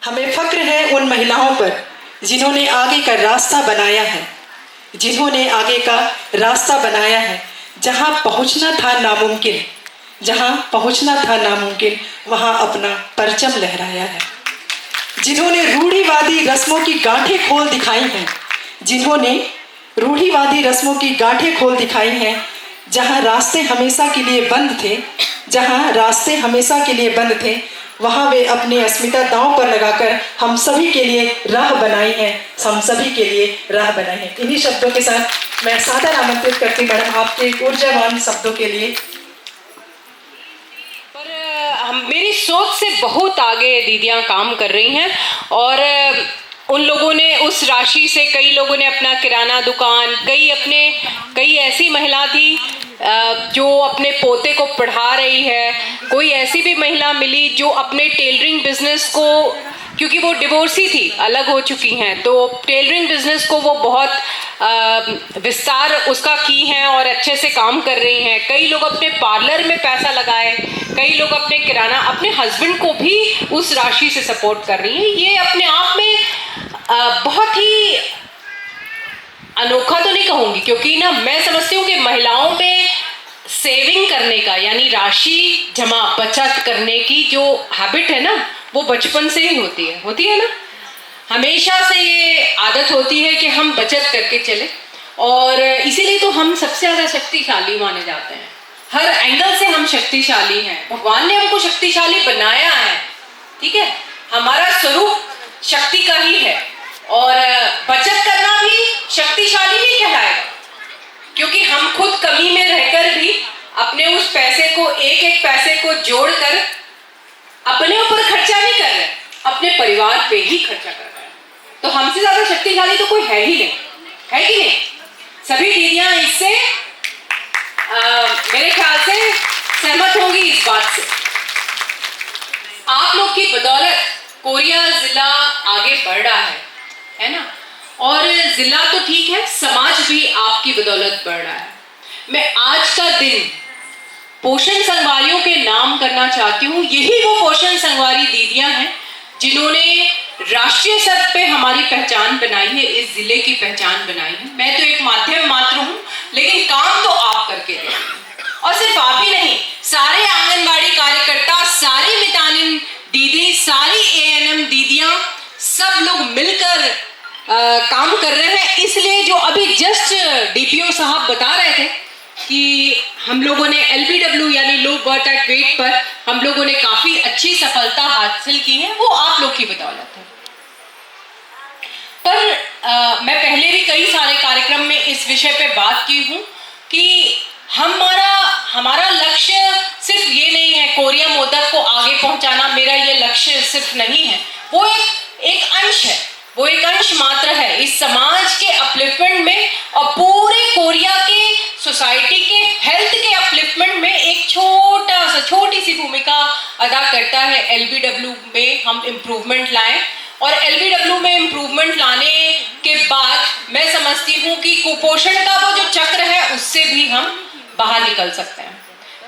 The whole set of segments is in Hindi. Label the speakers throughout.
Speaker 1: हमें फक्र है उन महिलाओं पर जिन्होंने आगे का रास्ता बनाया है, जिन्होंने आगे का रास्ता बनाया है। जहाँ पहुँचना था नामुमकिन, जहाँ पहुँचना था नामुमकिन, वहाँ अपना परचम लहराया है। जिन्होंने रूढ़िवादी रस्मों की गांठें खोल दिखाई हैं, जिन्होंने रूढ़िवादी रस्मों की गांठें खोल दिखाई हैं। जहाँ रास्ते हमेशा के लिए बंद थे, जहाँ रास्ते हमेशा के लिए बंद थे, वहाँ वे अपनी अस्मिता दांव पर लगाकर हम सभी के लिए राह बनाई है, हम सभी के लिए राह बनाई है। इन्हीं शब्दों के साथ मैं सादर आमंत्रित करती मैडम आपके ऊर्जावान शब्दों के लिए।
Speaker 2: पर मेरी सोच से बहुत आगे दीदियाँ काम कर रही हैं और उन लोगों ने उस राशि से, कई लोगों ने अपना किराना दुकान, कई ऐसी महिला थी जो अपने पोते को पढ़ा रही है। कोई ऐसी भी महिला मिली जो अपने टेलरिंग बिजनेस को, क्योंकि वो डिवोर्सी थी, अलग हो चुकी हैं, तो टेलरिंग बिजनेस को वो बहुत विस्तार उसका की हैं और अच्छे से काम कर रही हैं। कई लोग अपने पार्लर में पैसा लगाए, कई लोग अपने किराना, अपने हस्बैंड को भी उस राशि से सपोर्ट कर रही हैं। ये अपने आप में बहुत ही अनोखा तो नहीं कहूँगी, क्योंकि ना मैं समझती हूँ कि महिलाओं में सेविंग करने का, यानी राशि जमा बचत करने की जो हैबिट है ना, वो बचपन से ही होती है ना। हमेशा से ये आदत होती है कि हम बचत करके चले, और इसीलिए तो हम सबसे ज़्यादा शक्तिशाली माने जाते हैं। हर एंगल से हम शक्तिशाली हैं, भगवान ने हमको शक्तिशाली बनाया है, ठीक है। हमारा स्वरूप शक्ति का ही है, और बचत करना भी शक्तिशाली ही कहलाएगा, क्योंकि हम खुद कमी में रहकर भी अपने उस पैसे को, एक एक पैसे को जोड़कर अपने ऊपर खर्चा नहीं कर रहे, अपने परिवार पे ही खर्चा कर रहे हैं। तो हमसे ज्यादा शक्तिशाली तो कोई है ही नहीं, है कि नहीं? सभी दीदियां इससे मेरे ख्याल से सहमत होंगी इस बात से। आप लोग की बदौलत कोरिया जिला आगे बढ़ रहा है ना। और जिला तो ठीक है, समाज भी आपकी बदौलत बढ़ रहा है। मैं आज का दिन पोषण संगवारियों के नाम करना चाहती हूँ। यही वो पोषण संगवारी दीदियां हैं जिन्होंने राष्ट्रीय स्तर पे हमारी पहचान बनाई है, इस जिले की पहचान बनाई है। मैं तो एक माध्यम मात्र हूँ, लेकिन काम तो आप करके दे। और सिर्फ आप ही नहीं, सारे आंगनबाड़ी कार्यकर्ता, सारी मितानिन दीदी, सारी एएनएम दीदियां, सब लोग मिलकर काम कर रहे हैं। इसलिए जो अभी जस्ट डीपीओ साहब बता रहे थे कि हम लोगों ने LBW यानी लो बर्थ एट वेट पर हम लोगों ने काफी अच्छी सफलता हासिल की है, वो आप लोग की बदौलत है। पर मैं पहले भी कई सारे कार्यक्रम में इस विषय पे बात की हूँ कि हमारा लक्ष्य सिर्फ ये नहीं है कोरिया मोदक को आगे पहुंचाना। मेरा ये लक्ष्य सिर्फ नहीं है, वो एक अंश है, वो एक अंश मात्र है इस समाज के अपलिफ्टमेंट में, और पूरे कोरिया के सोसाइटी के हेल्थ के अपलिफ्टमेंट में एक छोटी सी भूमिका अदा करता है। LBW में हम इम्प्रूवमेंट लाएं, और LBW में इम्प्रूवमेंट लाने के बाद मैं समझती हूँ कि कुपोषण का वो जो चक्र है उससे भी हम बाहर निकल सकते हैं।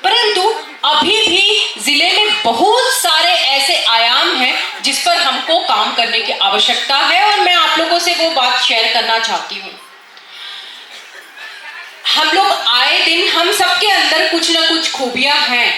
Speaker 2: परंतु अभी भी जिले में बहुत सारे ऐसे आयाम हैं जिस पर हमको काम करने की आवश्यकता है, और मैं आप लोगों से वो बात शेयर करना चाहती हूँ। हम लोग आए दिन, हम सबके अंदर कुछ ना कुछ खूबियां हैं,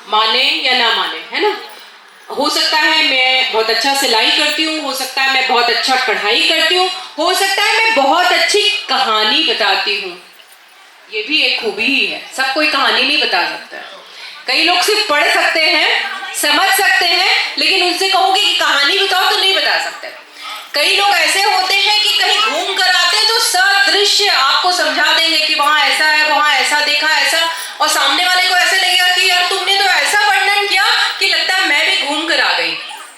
Speaker 2: माने या ना माने, है ना। हो सकता है मैं बहुत अच्छा सिलाई करती हूँ, हो सकता है मैं बहुत अच्छा कढ़ाई करती हूँ, हो सकता है मैं बहुत अच्छी कहानी बताती हूँ। ये भी एक खूबी ही है, सब कोई कहानी नहीं बता सकता। कई लोग सिर्फ पढ़ सकते हैं, समझ सकते हैं, लेकिन उनसे कहोगे कि कहानी बताओ तो नहीं बता सकते। कई लोग ऐसे होते हैं कि कहीं घूम कर आते हैं तो सदृश्य आपको समझा देंगे कि वहां ऐसा है, वहां ऐसा देखा, ऐसा, और सामने वाले को ऐसे लगेगा कि यार तुमने तो ऐसा वर्णन किया कि लगता है मैं भी घूम कर आ गई,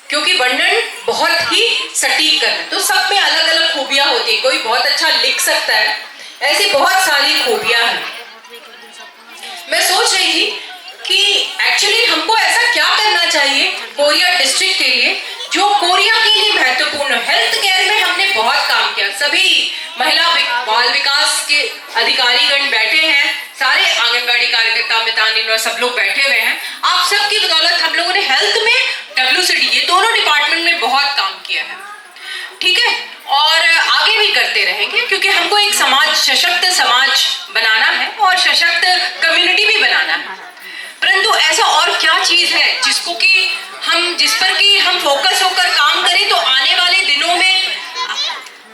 Speaker 2: क्योंकि वर्णन बहुत ही सटीक करना। तो सब में अलग अलग खूबियां होती है, कोई बहुत अच्छा लिख सकता है, ऐसी बहुत सारी खूबियां हैं। मैं सोच रही थी कि एक्चुअली हमको ऐसा क्या करना चाहिए कोरिया डिस्ट्रिक्ट के लिए जो कोरिया के लिए महत्वपूर्ण। हेल्थ केयर में हमने बहुत काम किया, सभी महिला बाल विकास के अधिकारीगण बैठे हैं, सारे आंगनबाड़ी कार्यकर्ता, मितानिन और सब लोग बैठे हुए हैं। आप सबकी बदौलत हम लोगों ने हेल्थ में WCD, ये दोनों डिपार्टमेंट में बहुत काम करते रहेंगे, क्योंकि हमको एक समाज, सशक्त समाज बनाना है और सशक्त कम्युनिटी भी बनाना है। परंतु ऐसा और क्या चीज है जिस पर कि हम फोकस होकर काम करें तो आने वाले दिनों में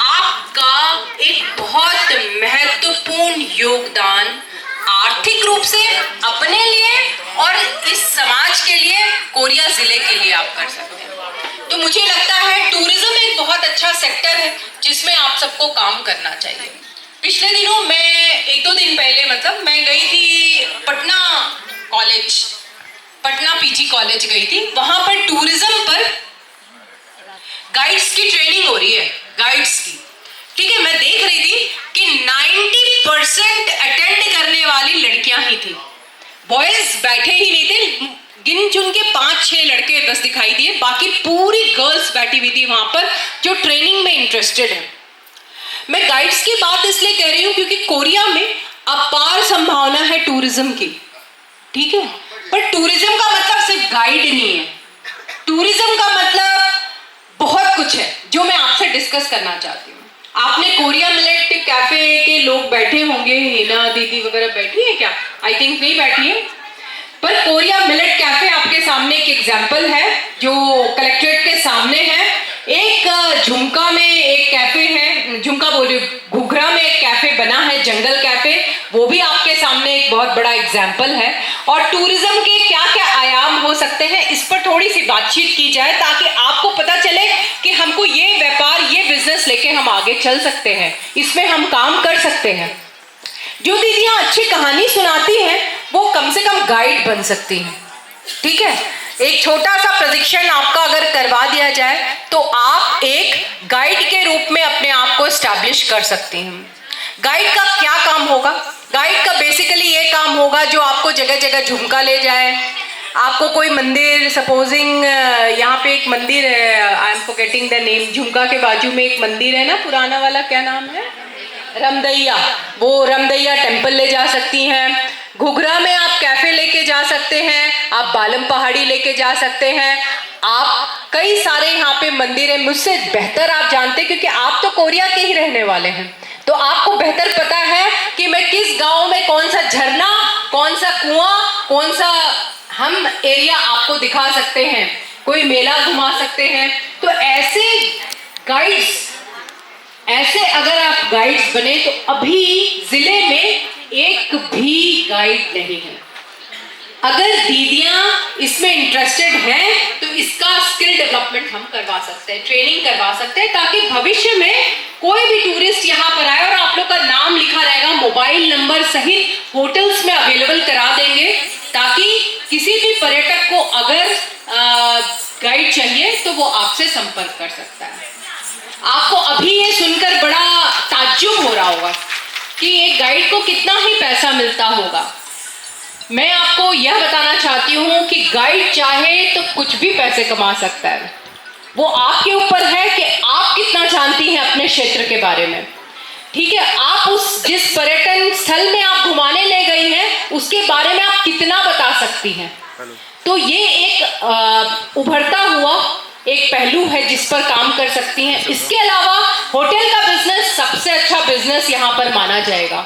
Speaker 2: आपका एक बहुत महत्वपूर्ण योगदान आर्थिक रूप से अपने लिए और इस समाज के लिए, कोरिया जिले के लिए आप कर सकते हैं। तो मुझे लगता है टूरिज्म एक बहुत अच्छा सेक्टर है जिसमें आप सबको काम करना चाहिए। पिछले दिनों मैं 1-2 दिन पहले मैं गई थी पटना पीजी कॉलेज गई थी। वहां पर टूरिज्म पर गाइड्स की ट्रेनिंग हो रही है, गाइड्स की। ठीक है, मैं देख रही थी कि 90% अटेंड करने वाली लड़कियां ही थी, बॉयज बैठे ही नहीं थे। गिन चुन के 5-6 लड़के बस दिखाई दिए, बाकी पूरी गर्ल्स बैठी हुई थी वहां पर जो ट्रेनिंग में इंटरेस्टेड है। मैं गाइड्स की बात इसलिए कह रही हूं क्योंकि कोरिया में अपार संभावना है टूरिज्म की। ठीक है, पर टूरिज्म का मतलब सिर्फ गाइड नहीं है, टूरिज्म का मतलब बहुत कुछ है जो मैं आपसे डिस्कस करना चाहती हूँ। आपने कोरिया मिलेट कैफे के लोग बैठे होंगे, हिना दीदी वगैरह बैठी है क्या? आई थिंक नहीं बैठी है, पर कोरिया मिलेट कैफे आपके सामने एक एग्जाम्पल है जो कलेक्ट्रेट के सामने है। एक झुमका में एक कैफे है, झुमका बोल रही हूँ, घुघरा में एक कैफे बना है, जंगल कैफे, वो भी आपके सामने एक बहुत बड़ा एग्जाम्पल है। और टूरिज्म के क्या क्या आयाम हो सकते हैं इस पर थोड़ी सी बातचीत की जाए ताकि आपको पता चले कि हमको ये व्यापार, ये बिजनेस लेके हम आगे चल सकते हैं, इसमें हम काम कर सकते हैं। जो दीदियां अच्छी कहानी सुनाती हैं वो कम से कम गाइड बन सकती हैं। ठीक है, एक छोटा सा प्रशिक्षण आपका अगर करवा दिया जाए तो आप एक गाइड के रूप में अपने आप को एस्टैब्लिश कर सकती हैं। गाइड का क्या काम होगा? गाइड का बेसिकली ये काम होगा जो आपको जगह जगह झुमका ले जाए, आपको कोई मंदिर, सपोजिंग यहाँ पे एक मंदिर है, I am forgetting the name, झुमका के बाजू में एक मंदिर है ना पुराना वाला, क्या नाम है? रामदैया, वो रामदैया टेम्पल ले जा सकती हैं। घुघरा में आप कैफे लेके जा सकते हैं, आप बालम पहाड़ी लेके जा सकते हैं, आप कई सारे यहाँ पे मंदिर है। मुझसे बेहतर आप जानते हैं क्योंकि आप तो कोरिया के ही रहने वाले हैं, तो आपको बेहतर पता है कि मैं किस गांव में कौन सा झरना, कौन सा कुआं, कौन सा हम एरिया आपको दिखा सकते हैं, कोई मेला घुमा सकते हैं। तो ऐसे गाइड्स, ऐसे अगर आप गाइड्स बने तो अभी जिले में एक भी गाइड नहीं है। अगर दीदियां इसमें इंटरेस्टेड हैं तो इसका स्किल डेवलपमेंट हम करवा सकते हैं, ट्रेनिंग करवा सकते हैं, ताकि भविष्य में कोई भी टूरिस्ट यहाँ पर आए और आप लोग का नाम लिखा रहेगा, मोबाइल नंबर सहित होटल्स में अवेलेबल करा देंगे, ताकि किसी भी पर्यटक को अगर गाइड चाहिए तो वो आपसे संपर्क कर सकता है। आपको अभी ये सुनकर बड़ा ताज्जुब हो रहा होगा कि एक गाइड को कितना ही पैसा मिलता होगा। मैं आपको यह बताना चाहती हूँ कि गाइड चाहे तो कुछ भी पैसे कमा सकता है, वो आपके ऊपर है कि आप कितना जानती हैं अपने क्षेत्र के बारे में। ठीक है, आप उस जिस पर्यटन स्थल में आप घुमाने ले गई हैं उसके बारे में आप कितना बता सकती हैं। तो ये एक उभरता हुआ एक पहलू है जिस पर काम कर सकती हैं। इसके अलावा होटल का बिजनेस सबसे अच्छा बिजनेस यहाँ पर माना जाएगा,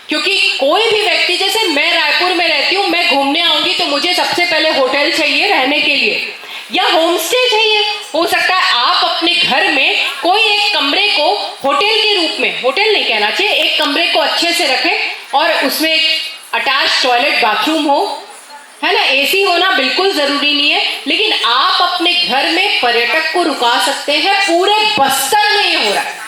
Speaker 2: क्योंकि कोई भी व्यक्ति, जैसे मैं रायपुर में रहती हूँ, मैं घूमने आऊंगी तो मुझे सबसे पहले होटल चाहिए रहने के लिए या होम स्टे चाहिए। हो सकता है आप अपने घर में कोई एक कमरे को होटल के रूप में, होटल नहीं कहना चाहिए, एक कमरे को अच्छे से रखें और उसमें एक अटैच टॉयलेट बाथरूम हो, है ना। एसी होना बिल्कुल जरूरी नहीं है, लेकिन आप अपने घर में पर्यटक को रुका सकते हैं। पूरे बस्तर में ये हो रहा है।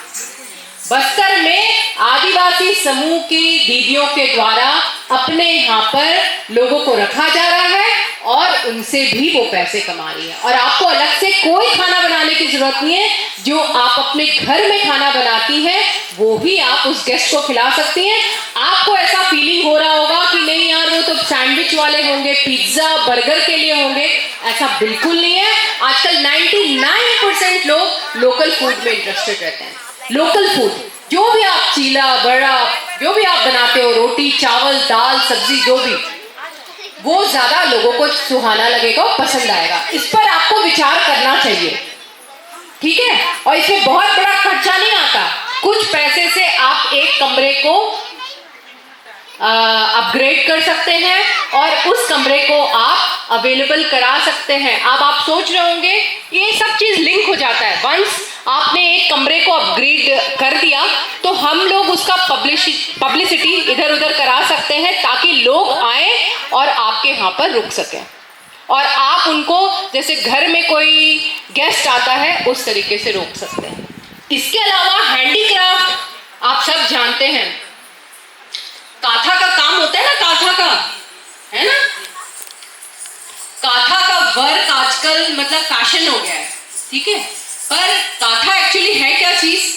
Speaker 2: बस्तर में आदिवासी समूह की दीदियों के द्वारा अपने यहाँ पर लोगों को रखा जा रहा है और उनसे भी वो पैसे कमा रही है। और आपको अलग से कोई खाना बनाने की जरूरत नहीं है, जो आप अपने घर में खाना बनाती हैं वो भी आप उस गेस्ट को खिला सकती हैं। आपको ऐसा फीलिंग हो रहा होगा कि नहीं यार वो तो सैंडविच वाले होंगे, पिज्जा बर्गर के लिए होंगे, ऐसा बिल्कुल नहीं है। आजकल 99% लोग लोकल फूड में इंटरेस्टेड रहते हैं। लोकल फूड, जो भी आप चीला बड़ा जो भी आप बनाते हो, रोटी चावल दाल सब्जी जो भी, वो ज्यादा लोगों को सुहाना लगेगा, पसंद आएगा। इस पर आपको विचार करना चाहिए, ठीक है। और इसमें बहुत बड़ा खर्चा नहीं आता। कुछ पैसे से आप एक कमरे को अपग्रेड कर सकते हैं और उस कमरे को आप अवेलेबल करा सकते हैं। अब आप सोच रहे होंगे ये सब चीज़ लिंक हो जाता है। वंस आपने एक कमरे को अपग्रेड कर दिया तो हम लोग उसका पब्लिसिटी इधर उधर करा सकते हैं ताकि लोग आए और आपके यहाँ पर रुक सकें, और आप उनको जैसे घर में कोई गेस्ट आता है उस तरीके से रोक सकते हैं। इसके अलावा हैंडीक्राफ्ट आप सब जानते हैं, काथा का काम होता है ना, काथा का है ना, काथा का वर्क आजकल मतलब फैशन हो गया है, ठीक है। पर काथा एक्चुअली है क्या चीज?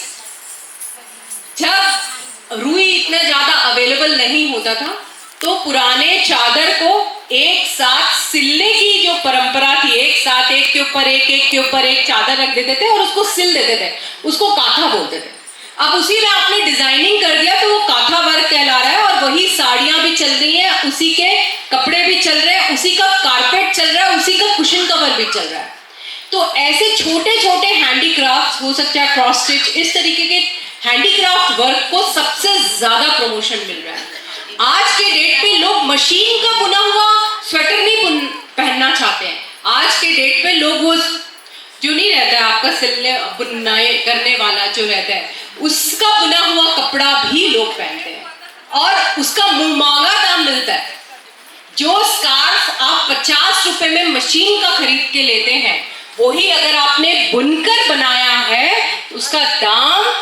Speaker 2: जब रुई इतना ज्यादा अवेलेबल नहीं होता था तो पुराने चादर को एक साथ सिलने की जो परंपरा थी, एक साथ एक के ऊपर एक चादर रख देते थे और उसको सिल देते थे, उसको काथा बोलते थे। अब उसी में आपने डिजाइनिंग कर दिया तो वो काथा वर्क कहला रहा है, और वही साड़ियां भी चल रही हैं, उसी के कपड़े भी चल रहे हैं, उसी का कारपेट चल रहा है, उसी का कुशन कवर भी चल रहा है। तो ऐसे छोटे छोटे हैंडीक्राफ्ट हो सकता है, क्रॉस स्टिच, इस तरीके के हैंडीक्राफ्ट वर्क को सबसे ज्यादा प्रमोशन मिल रहा है। आज के डेट पे लोग मशीन का बुना हुआ स्वेटर नहीं पहनना चाहते हैं। आज के डेट पे लोग वो जो नहीं रहता है आपका सिलने बुनाई करने वाला जो रहता है, उसका बुना हुआ कपड़ा भी लोग पहनते हैं और उसका मुंहमांगा दाम मिलता है। जो स्कार्फ आप 50 रुपए में मशीन का खरीद के लेते हैं, वही अगर आपने बुनकर बनाया है उसका दाम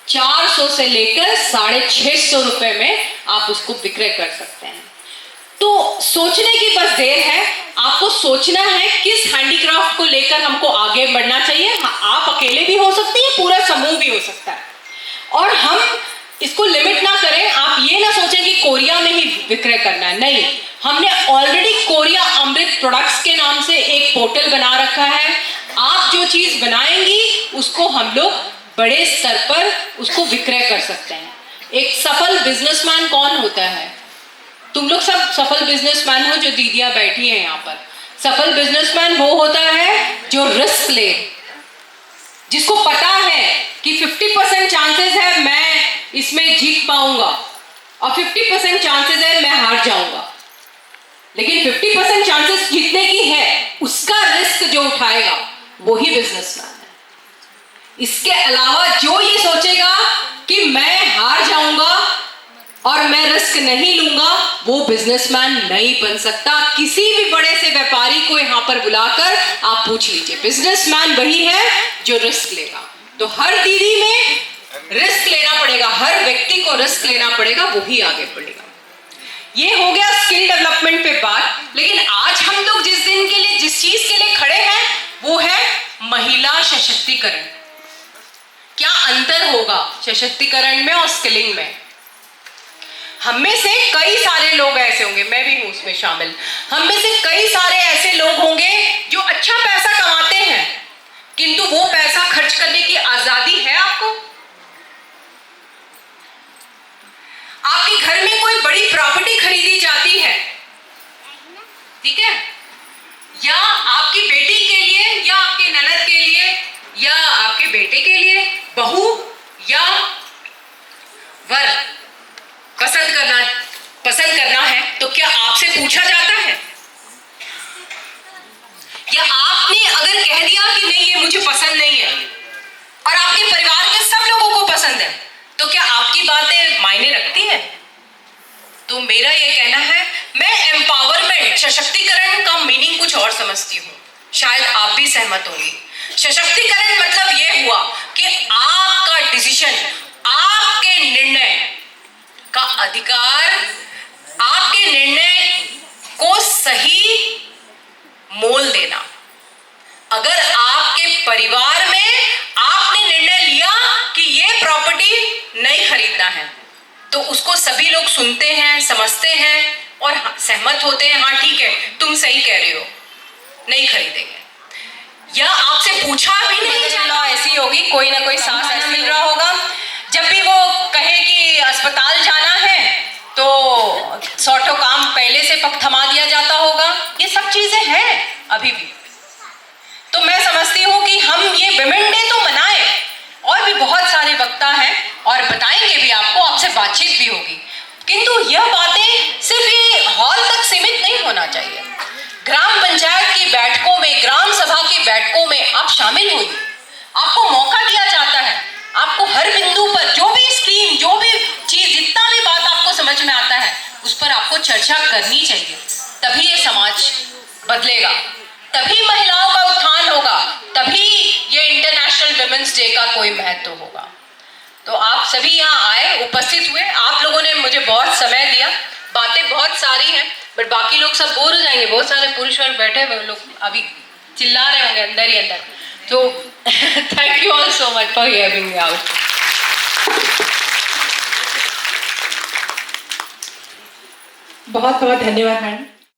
Speaker 2: 400 से लेकर 650 रुपए में आप उसको विक्रय कर सकते हैं। तो सोचने की बस देर है, आपको सोचना है किस हैंडीक्राफ्ट को लेकर हमको आगे बढ़ना चाहिए। आप अकेले भी हो सकती है, पूरा समूह भी हो सकता है, और हम इसको लिमिट ना करें। आप ये ना सोचें कि कोरिया में ही विक्रय करना है, नहीं, हमने ऑलरेडी कोरिया अमृत प्रोडक्ट्स के नाम से एक पोर्टल बना रखा है। आप जो चीज बनाएंगी उसको हम लोग बड़े स्तर पर उसको विक्रय कर सकते हैं। एक सफल बिजनेसमैन कौन होता है? तुम लोग सब सफल बिजनेसमैन हो जो दीदियां बैठी हैं यहाँ पर। सफल बिजनेसमैन वो होता है जो रिस्क ले, जिसको पता है कि 50% चांसेस है मैं इसमें जीत पाऊंगा और 50% चांसेस है मैं हार जाऊंगा, लेकिन 50% चांसेस जीतने की है, उसका रिस्क जो उठाएगा वही बिजनेसमैन है। इसके अलावा जो ये सोचेगा कि मैं हार जाऊंगा और मैं रिस्क नहीं लूंगा, वो बिजनेसमैन नहीं बन सकता। किसी भी बड़े से व्यापारी को यहाँ पर बुलाकर आप पूछ लीजिए, बिजनेसमैन वही है जो रिस्क लेगा। तो हर दीदी में रिस्क लेना पड़ेगा, हर व्यक्ति को रिस्क लेना पड़ेगा, वही आगे बढ़ेगा। ये हो गया स्किल डेवलपमेंट पे बात। लेकिन आज हम लोग जिस दिन के लिए, जिस चीज के लिए खड़े हैं, वो है महिला सशक्तिकरण। क्या अंतर होगा सशक्तिकरण में और स्किलिंग में? हम में से कई सारे लोग ऐसे होंगे, मैं भी हूं उसमें शामिल, हम में से कई सारे ऐसे लोग होंगे जो अच्छा पैसा कमाते हैं, किंतु वो पैसा खर्च करने की आजादी है आपको? आपके घर में कोई बड़ी प्रॉपर्टी खरीदी जाती है, ठीक है, या आपकी बेटी के लिए या आपके ननद के लिए या आपके बेटे के लिए बहू या वर पसंद करना है, तो क्या आपसे पूछा जाता है? या आपने अगर कह दिया कि नहीं ये मुझे पसंद नहीं है और आपके परिवार के सब लोगों को पसंद है, तो क्या आपकी बातें मायने रखती है? तो मेरा ये कहना है, मैं एम्पावरमेंट, सशक्तिकरण का मीनिंग कुछ और समझती हूँ, शायद आप भी सहमत होंगी। सशक्तिकरण मतलब ये हुआ कि आपका डिसीजन, आपके निर्णय का अधिकार, आपके निर्णय को सही मोल देना। अगर आपके परिवार में आपने निर्णय लिया कि ये प्रॉपर्टी नहीं खरीदना है, तो उसको सभी लोग सुनते हैं, समझते हैं और सहमत होते हैं, हाँ ठीक है तुम सही कह रहे हो, नहीं खरीदेंगे। या आपसे पूछा भी नहीं चला, ऐसी होगी, कोई ना कोई सांस ऐसा मिल रहा होगा। जब भी वो कहे कि अस्पताल जाना है तो 100 काम पहले से थमा दिया जाता होगा। ये सब चीजें हैं अभी भी। तो मैं समझती हूँ कि हम ये विमेन डे तो मनाएं, और भी बहुत सारे वक्ता हैं आप शामिल होइए, आपको मौका दिया जाता है, आपको हर बिंदु पर जो भी स्कीम, जो भी चीज, जितना भी बात आपको समझ में आता है उस पर आपको चर्चा करनी चाहिए। तभी ये समाज बदलेगा, तभी महिलाओं का उत्थान होगा, तभी ये इंटरनेशनल वुमेन्स डे का कोई महत्व होगा। तो आप सभी यहाँ आए, उपस्थित हुए, आप लोगों ने मुझे बहुत समय दिया, बातें बहुत सारी हैं, बट बाकी लोग सब बोर हो जाएंगे, बहुत सारे पुरुष वर्ग बैठे हुए लोग अभी चिल्ला रहे होंगे अंदर ही अंदर। तो thank you all so much for hearing me out.
Speaker 1: बहुत बहुत धन्यवाद मैडम।